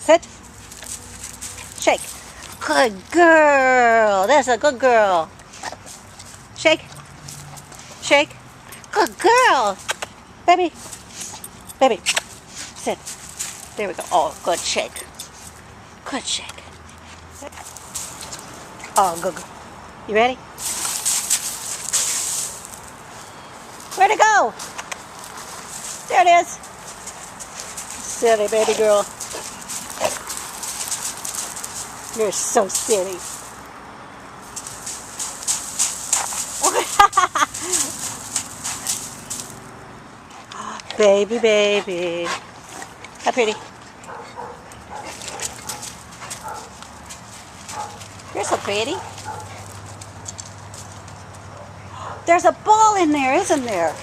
Sit. Shake. Good girl. That's a good girl. Shake. Shake. Good girl. Baby. Baby. Sit. There we go. Oh, good shake. Good shake. Oh, good. You ready? Where'd it go? There it is. Silly baby girl. You're so silly. Baby, baby. How pretty. You're so pretty. There's a ball in there, isn't there?